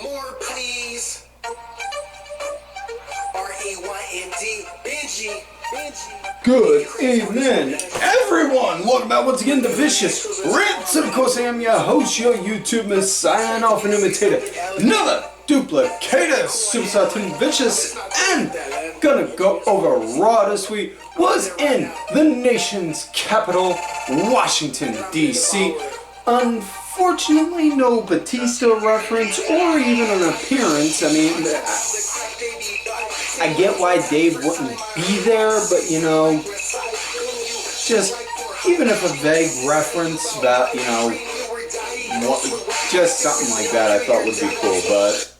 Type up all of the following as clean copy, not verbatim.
More, please. R-E-Y-N-D. Benji. Good evening, everyone. Welcome back once again to Vicious Rants. Of course, I am your host, your YouTube messiah, and often imitator, another duplicator, Superstar Team Vicious, and gonna go over Raw this week. Was in the nation's capital, Washington D.C. Unfortunately, no Batista reference or even an appearance. I mean, I get why Dave wouldn't be there, but you know, just even if a vague reference about, you know, just something like that I thought would be cool, but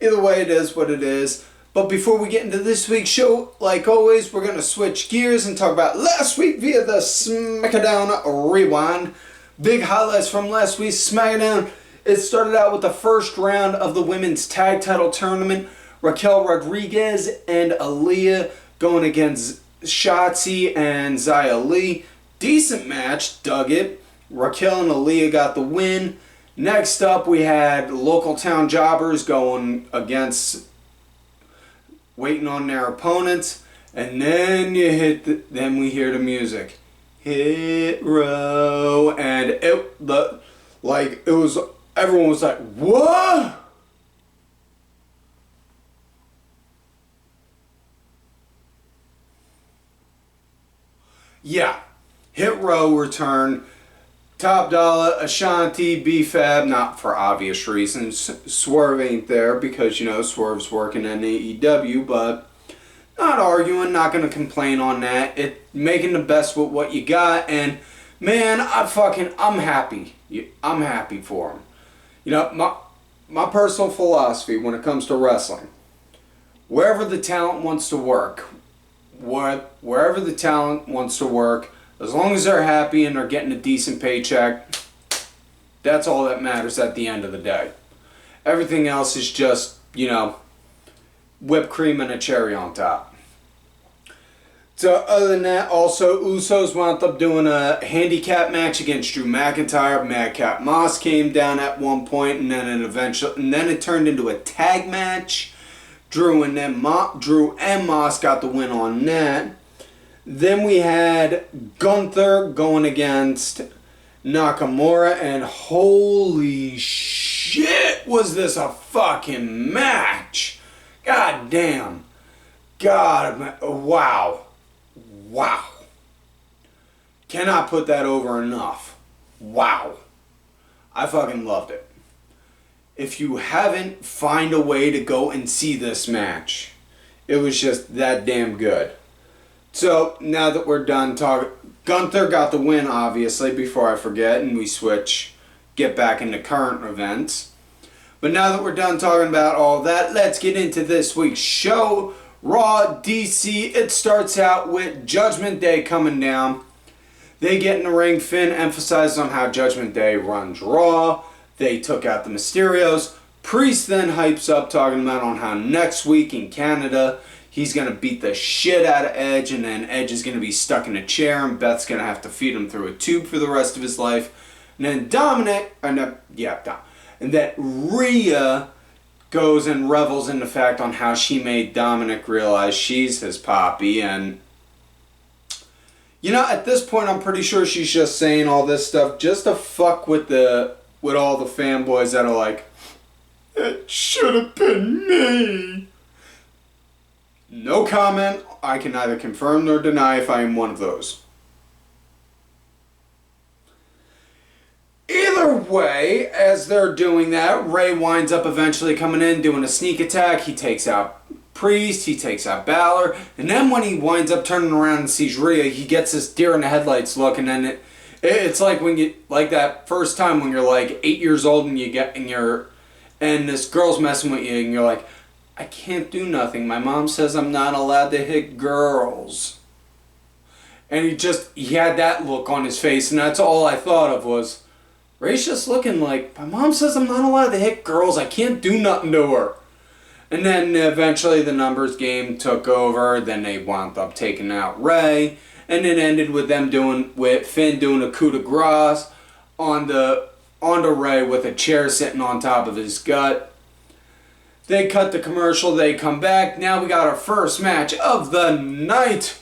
either way, it is what it is. But before we get into this week's show, like always, we're going to switch gears and talk about last week via the SmackDown Rewind. Big highlights from last week's SmackDown. It started out with the first round of the women's tag title tournament. Raquel Rodriguez and Aaliyah going against Shotzi and Xia Li. Decent match, dug it. Raquel and Aaliyah got the win. Next up, we had local town jobbers going against, waiting on their opponents, and then then we hear the music. Hit row, and it was everyone was like, what? Yeah, Hit Row return. Top Dollar, Ashanti, B-Fab, not for obvious reasons. Swerve ain't there because, you know, Swerve's working in AEW, but not arguing, not going to complain on that. Making the best with what you got, and man, I'm happy. I'm happy for him. You know, my personal philosophy when it comes to wrestling, wherever the talent wants to work, wherever the talent wants to work, as long as they're happy and they're getting a decent paycheck, that's all that matters at the end of the day. Everything else is just, you know, whipped cream and a cherry on top. So other than that, also Usos wound up doing a handicap match against Drew McIntyre. Madcap Moss came down at one point, and then it turned into a tag match. Drew and Moss got the win on that. Then we had Gunther going against Nakamura, and holy shit, was this a fucking match! God damn. God, wow. Wow. Cannot put that over enough. Wow. I fucking loved it. If you haven't, find a way to go and see this match. It was just that damn good. So, now that we're done talking, Gunther got the win, obviously, before I forget, and we get back into current events. But now that we're done talking about all that, let's get into this week's show. Raw DC, it starts out with Judgment Day coming down. They get in the ring. Finn emphasizes on how Judgment Day runs Raw. They took out the Mysterios. Priest then hypes up talking about on how next week in Canada, he's going to beat the shit out of Edge, and then Edge is going to be stuck in a chair, and Beth's going to have to feed him through a tube for the rest of his life. And then and that Rhea goes and revels in the fact on how she made Dominic realize she's his poppy, and you know, at this point I'm pretty sure she's just saying all this stuff just to fuck with all the fanboys that are like, it should have been me. No comment. I can neither confirm nor deny if I am one of those. Either way, as they're doing that, Ray winds up eventually coming in, doing a sneak attack. He takes out Priest, he takes out Balor, and then when he winds up turning around and sees Rhea, he gets this deer in the headlights look, and then it's like when you, like that first time when you're like 8 years old and and this girl's messing with you, and you're like, I can't do nothing. My mom says I'm not allowed to hit girls. And he had that look on his face, and that's all I thought of was, Ray's just looking like, my mom says I'm not allowed to hit girls. I can't do nothing to her. And then eventually the numbers game took over. Then they wound up taking out Ray. And it ended with Finn doing a coup de grace onto Ray with a chair sitting on top of his gut. They cut the commercial. They come back. Now we got our first match of the night.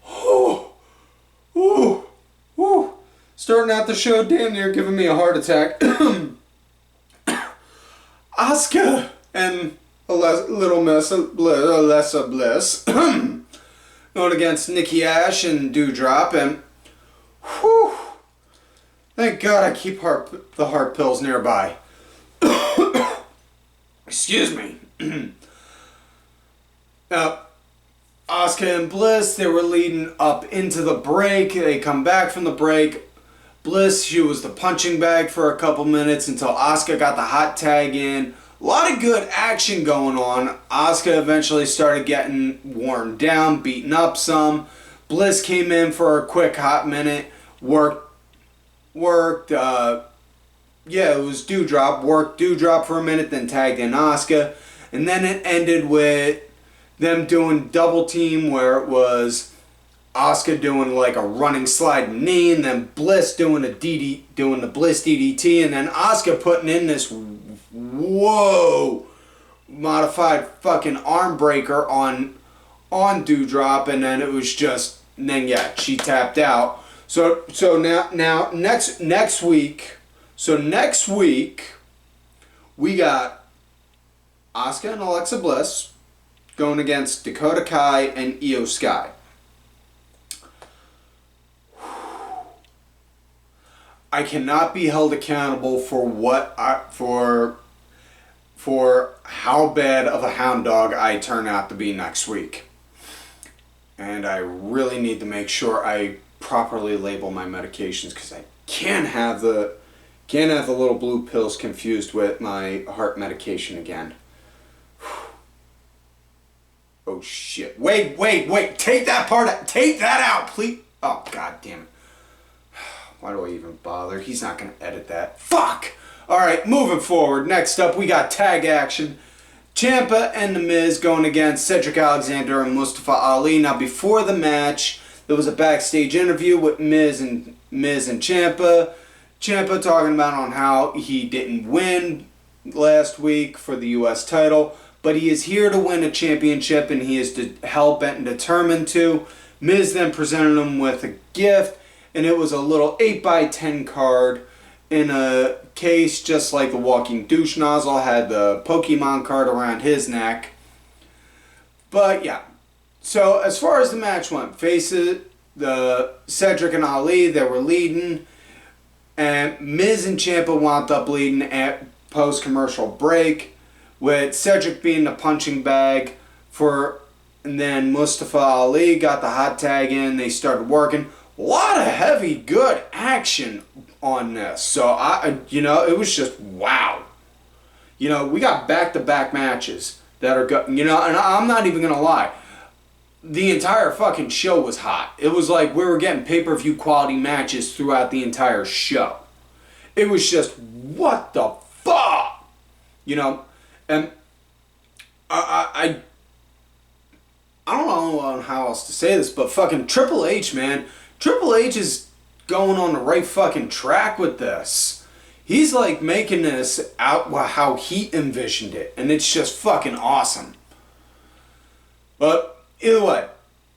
Oh, ooh, ooh. Starting out the show, damn near giving me a heart attack. Asuka and little miss Alexa Bliss going against Nikki A.S.H and Doudrop, and whew, thank God I keep the heart pills nearby. Excuse me. Now, Asuka and Bliss, they were leading up into the break. They come back from the break. Bliss, she was the punching bag for a couple minutes until Asuka got the hot tag in. A lot of good action going on. Asuka eventually started getting worn down, beaten up some. Bliss came in for a quick hot minute, worked, it was Doudrop, worked Doudrop for a minute, then tagged in Asuka. And then it ended with them doing double team where it was Asuka doing like a running sliding knee, and then Bliss doing the Bliss DDT, and then Asuka putting in this modified fucking arm breaker on Doudrop, and then it was just, and then yeah, she tapped out. So now next week we got Asuka and Alexa Bliss going against Dakota Kai and Io Sky. I cannot be held accountable for how bad of a hound dog I turn out to be next week. And I really need to make sure I properly label my medications, because I can't have the little blue pills confused with my heart medication again. Oh shit. Wait. Take that part out. Take that out, please. Oh, god damn it. Why do I even bother? He's not going to edit that. Fuck! Alright, moving forward. Next up, we got tag action. Ciampa and The Miz going against Cedric Alexander and Mustafa Ali. Now, before the match, there was a backstage interview with Miz and Ciampa. Ciampa talking about on how he didn't win last week for the U.S. title, but he is here to win a championship, and he is hell-bent and determined to. Miz then presented him with a gift, and it was a little 8x10 card in a case, just like the walking douche nozzle had the Pokemon card around his neck. But yeah, so as far as the match went, the Cedric and Ali, they were leading, and Miz and Ciampa wound up leading at post-commercial break, with Cedric being the punching bag and then Mustafa Ali got the hot tag in. They started working. A lot of heavy, good action on this. So, it was just wow. We got back-to-back matches that are good. And I'm not even going to lie. The entire fucking show was hot. It was like we were getting pay-per-view quality matches throughout the entire show. It was just, what the fuck? And I don't know how else to say this, but fucking Triple H, man. Triple H is going on the right fucking track with this. He's like making this out how he envisioned it, and it's just fucking awesome. But either way,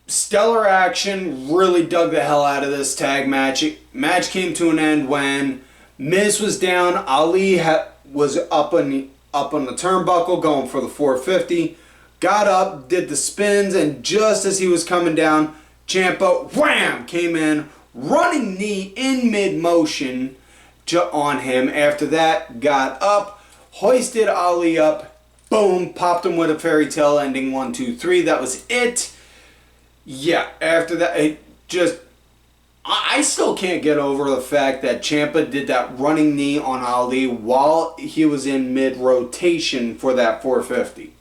stellar action, really dug the hell out of this tag match. Match came to an end when Miz was down, Ali was up on the turnbuckle going for the 450, got up, did the spins, and just as he was coming down, Ciampa, wham, came in, running knee in mid-motion on him. After that, got up, hoisted Ali up, boom, popped him with a fairy tale ending 1, 2, 3. That was it. Yeah, after that, it just... I still can't get over the fact that Ciampa did that running knee on Ali while he was in mid-rotation for that 450.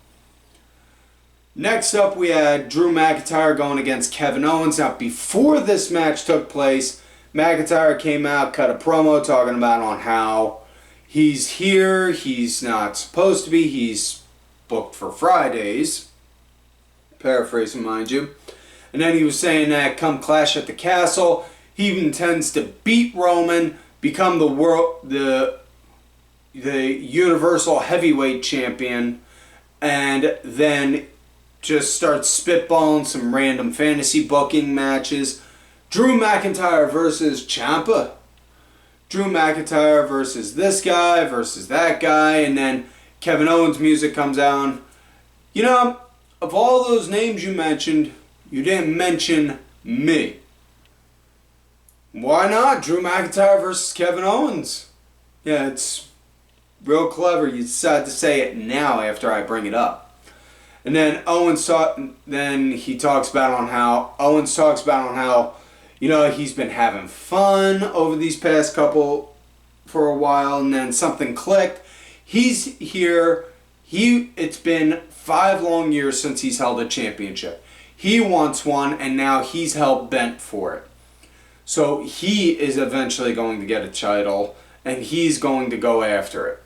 Next up, we had Drew McIntyre going against Kevin Owens. Now, before this match took place, McIntyre came out, cut a promo talking about on how he's here, he's not supposed to be, he's booked for Fridays. Paraphrasing, mind you. And then he was saying that come Clash at the Castle, he intends to beat Roman, become the Universal Heavyweight Champion, and then just starts spitballing some random fantasy booking matches. Drew McIntyre versus Ciampa. Drew McIntyre versus this guy versus that guy, and then Kevin Owens' music comes on. You know, of all those names you mentioned, you didn't mention me. Why not? Drew McIntyre versus Kevin Owens. Yeah, it's real clever. You decide to say it now after I bring it up. And then Owens talks about on how you know, he's been having fun over these past couple for a while, and then something clicked. He's here. It's been 5 long years since he's held a championship. He wants one, and now he's hell bent for it. So he is eventually going to get a title, and he's going to go after it.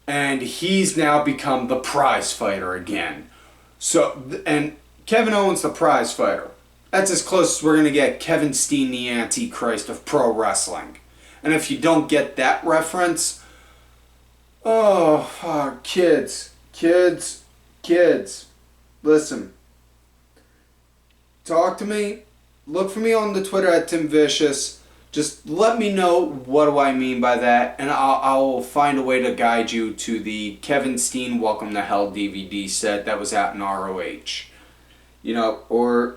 And he's now become the prize fighter again. So, and Kevin Owens, the prize fighter. That's as close as we're going to get Kevin Steen, the Antichrist of pro wrestling. And if you don't get that reference, kids, listen. Talk to me. Look for me on the Twitter at Tim Vicious. Just let me know what do I mean by that, and I'll find a way to guide you to the Kevin Steen Welcome to Hell DVD set that was out in ROH. You know, or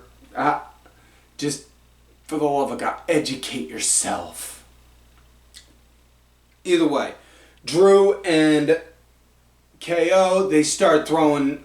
just for the love of God, educate yourself. Either way, Drew and KO, they start throwing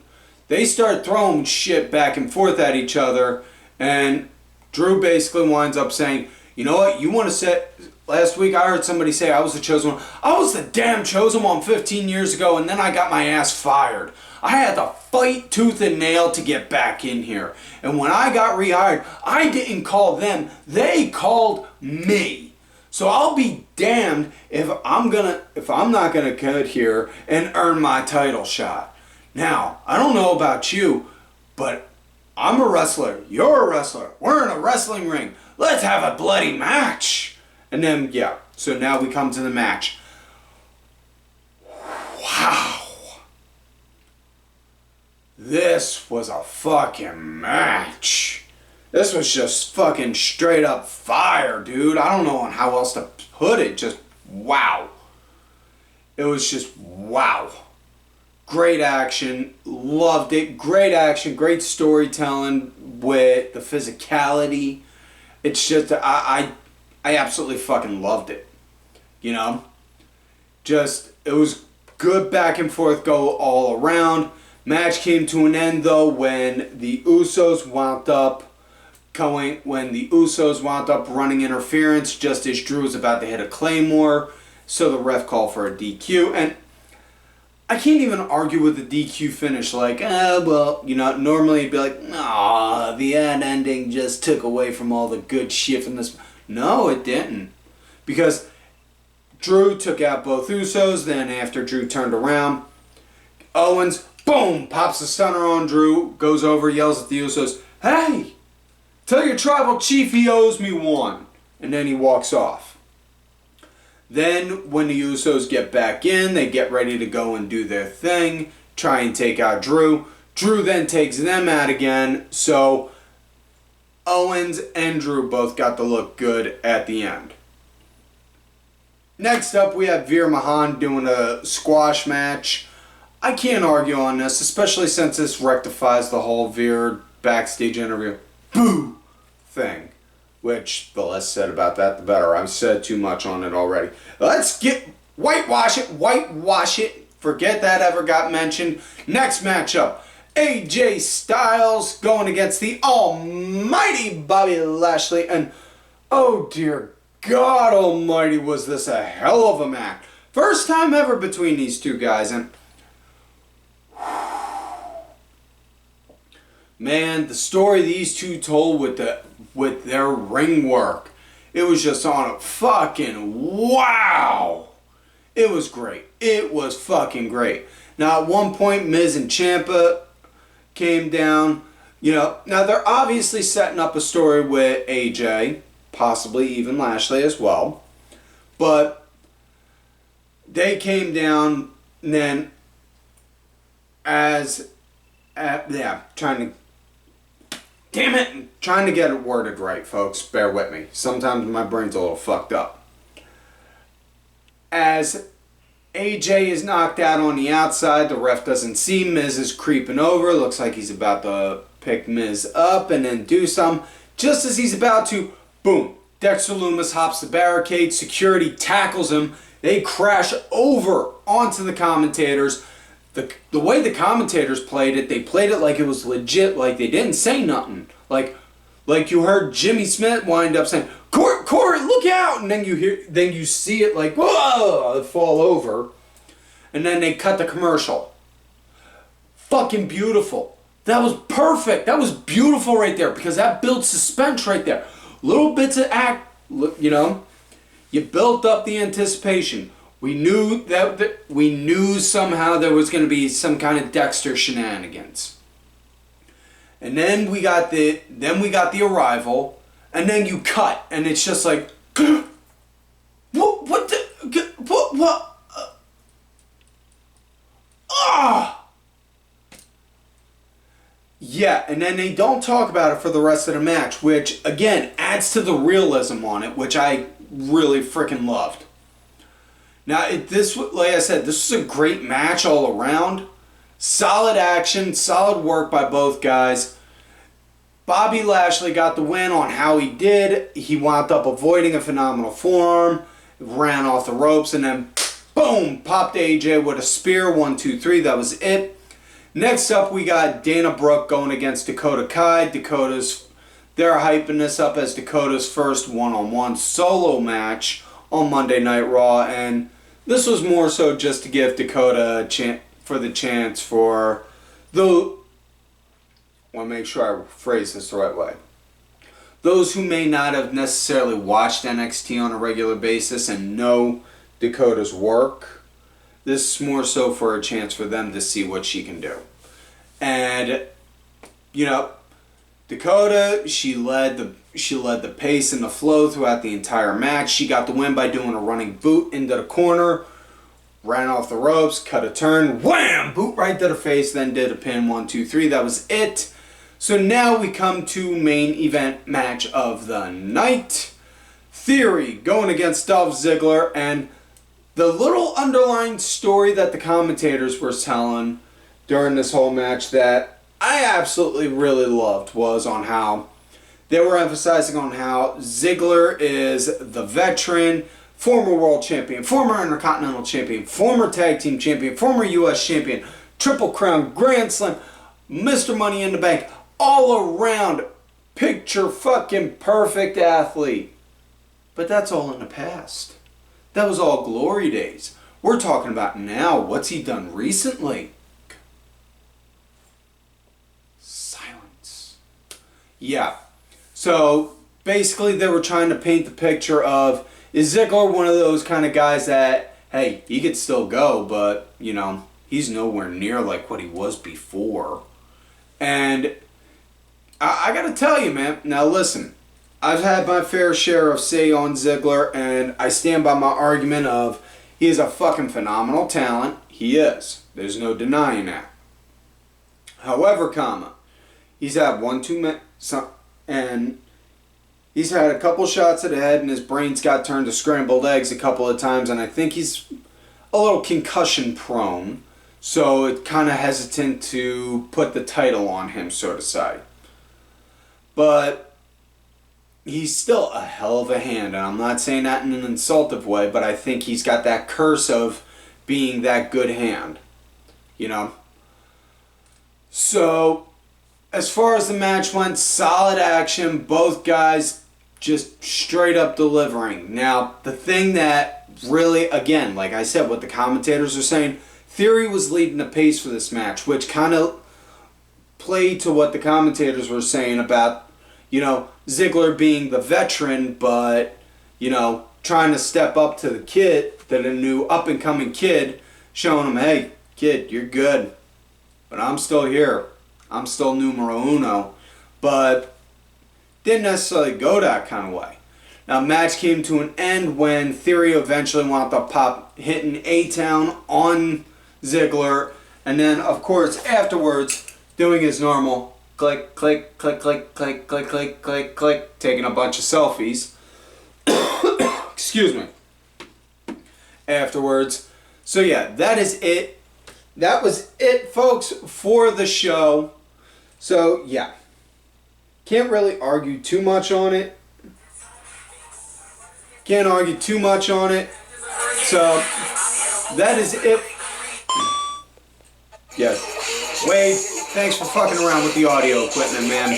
shit back and forth at each other, and Drew basically winds up saying, you know what, you want to say, last week I heard somebody say I was the chosen one. I was the damn chosen one 15 years ago, and then I got my ass fired. I had to fight tooth and nail to get back in here. And when I got rehired, I didn't call them, they called me. So I'll be damned if I'm not gonna get here and earn my title shot. Now, I don't know about you, but I'm a wrestler, you're a wrestler, we're in a wrestling ring. Let's have a bloody match. And then, yeah, so now we come to the match. Wow. This was a fucking match. This was just fucking straight up fire, dude. I don't know how else to put it. Just wow. It was just wow. Great action. Loved it. Great action. Great storytelling with the physicality. It's just, I absolutely fucking loved it. You know? Just, it was good back and forth, go all around. Match came to an end though when the Usos wound up running interference just as Drew was about to hit a Claymore. So the ref called for a DQ. And I can't even argue with the DQ finish like, normally it'd be like, nah, the ending just took away from all the good shit from this. No, it didn't. Because Drew took out both Usos, then after Drew turned around, Owens, boom, pops the stunner on Drew, goes over, yells at the Usos, hey, tell your tribal chief he owes me one. And then he walks off. Then, when the Usos get back in, they get ready to go and do their thing, try and take out Drew. Drew then takes them out again, so Owens and Drew both got to look good at the end. Next up, we have Veer Mahan doing a squash match. I can't argue on this, especially since this rectifies the whole Veer backstage interview boo thing. Which, the less said about that, the better. I've said too much on it already. Let's whitewash it. Forget that ever got mentioned. Next matchup, AJ Styles going against the almighty Bobby Lashley. And, oh dear God almighty, was this a hell of a match. First time ever between these two guys. And, man, the story these two told with their ring work, it was just on a fucking wow. It was great. It was fucking great. Now at one point, Miz and Ciampa came down. You know, now they're obviously setting up a story with AJ, possibly even Lashley as well. But they came down, and then trying to get it worded right, folks. Bear with me. Sometimes my brain's a little fucked up. As AJ is knocked out on the outside, the ref doesn't see. Miz is creeping over. Looks like he's about to pick Miz up and then do some. Just as he's about to, boom, Dexter Lumis hops the barricade. Security tackles him. They crash over onto the commentators. The way the commentators played it, they played it like it was legit, like they didn't say nothing. Like you heard Jimmy Smith wind up saying, Corey, look out! And then you see it like, whoa, fall over. And then they cut the commercial. Fucking beautiful. That was perfect. That was beautiful right there because that built suspense right there. Little bits of you built up the anticipation. We knew somehow there was going to be some kind of Dexter shenanigans. And then we got the arrival, and then you cut, and it's just like, what? Yeah, and then they don't talk about it for the rest of the match, which again adds to the realism on it, which I really freaking loved. Now, like I said, this was a great match all around. Solid action, solid work by both guys. Bobby Lashley got the win on how he did. He wound up avoiding a phenomenal forearm, ran off the ropes, and then boom, popped AJ with a spear. 1, 2, 3. That was it. Next up, we got Dana Brooke going against Dakota Kai. They're hyping this up as Dakota's first one-on-one solo match on Monday Night Raw, and this was more so just to give Dakota a chance for the. I want to make sure I phrase this the right way. Those who may not have necessarily watched NXT on a regular basis and know Dakota's work, this is more so for a chance for them to see what she can do. And Dakota, she led the pace and the flow throughout the entire match. She got the win by doing a running boot into the corner, ran off the ropes, cut a turn, wham! Boot right to the face, then did a pin. 1, 2, 3. That was it. So now we come to main event match of the night. Theory going against Dolph Ziggler, and the little underlying story that the commentators were telling during this whole match that I absolutely really loved was on how they were emphasizing on how Ziggler is the veteran, former world champion, former intercontinental champion, former tag team champion, former U.S. champion, triple crown, grand slam, Mr. Money in the Bank, all around picture fucking perfect athlete. But that's all in the past. That was all glory days. We're talking about now. What's he done recently? Silence. Yeah. So basically they were trying to paint the picture of, is Ziggler one of those kind of guys that, hey, he could still go, but, he's nowhere near like what he was before. And I gotta tell you, man, now listen, I've had my fair share of say on Ziggler, and I stand by my argument of he is a fucking phenomenal talent. He is. There's no denying that. However, he's had and he's had a couple shots at the head, and his brain's got turned to scrambled eggs a couple of times, and I think he's a little concussion prone, so it's kind of hesitant to put the title on him, so to say. But he's still a hell of a hand, and I'm not saying that in an insultive way, but I think he's got that curse of being that good hand, So, as far as the match went, solid action, both guys just straight up delivering. Now, the thing that really, again, like I said, what the commentators are saying, Theory was leading the pace for this match, which kind of played to what the commentators were saying about, Ziggler being the veteran, but, trying to step up to the new up-and-coming kid, showing him, hey, kid, you're good, but I'm still here. I'm still numero uno. But didn't necessarily go that kind of way. Now, match came to an end when Theory eventually wound up hitting A-Town on Ziggler, And then, of course, afterwards, doing his normal click, click, click, click, click, click, click, click, click, taking a bunch of selfies. Excuse me. Afterwards. So yeah, that is it. That was it, folks, for the show. So yeah. Can't really argue too much on it. Can't argue too much on it. So that is it. Yeah. Wade, thanks for fucking around with the audio equipment, man.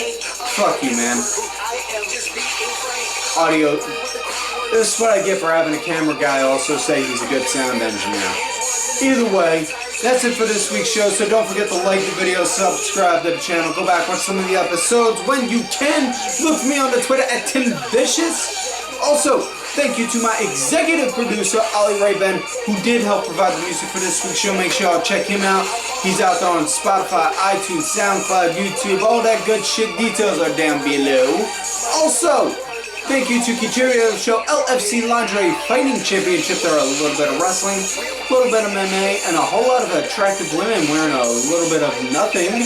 Fuck you, man. Audio. This is what I get for having a camera guy also say he's a good sound engineer. Either way, that's it for this week's show, so don't forget to like the video, subscribe to the channel, go back, watch some of the episodes when you can. Look for me on the Twitter at TimVicious. Also, thank you to my executive producer, Ollie Ray-Ben, who did help provide the music for this week's show. Make sure y'all check him out. He's out there on Spotify, iTunes, SoundCloud, YouTube, all that good shit. Details are down below. Also, thank you to Kichirio Show, LFC Lingerie Fighting Championship. There are a little bit of wrestling, a little bit of MMA, and a whole lot of attractive women wearing a little bit of nothing.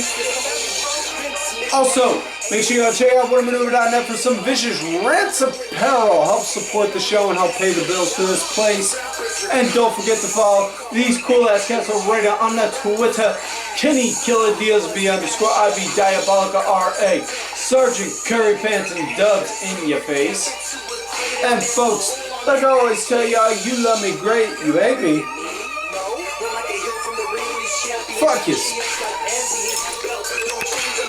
Also, make sure y'all check out WhatAManeuver.net for some vicious rants apparel. Help support the show and help pay the bills for this place. And don't forget to follow these cool ass cats right on the Twitter. Kenny Killer DSB _IB Diabolica RA. Sergeant Curry Pants and Dubs in your face. And folks, like I always tell y'all, you love me great, you hate me. Fuck you.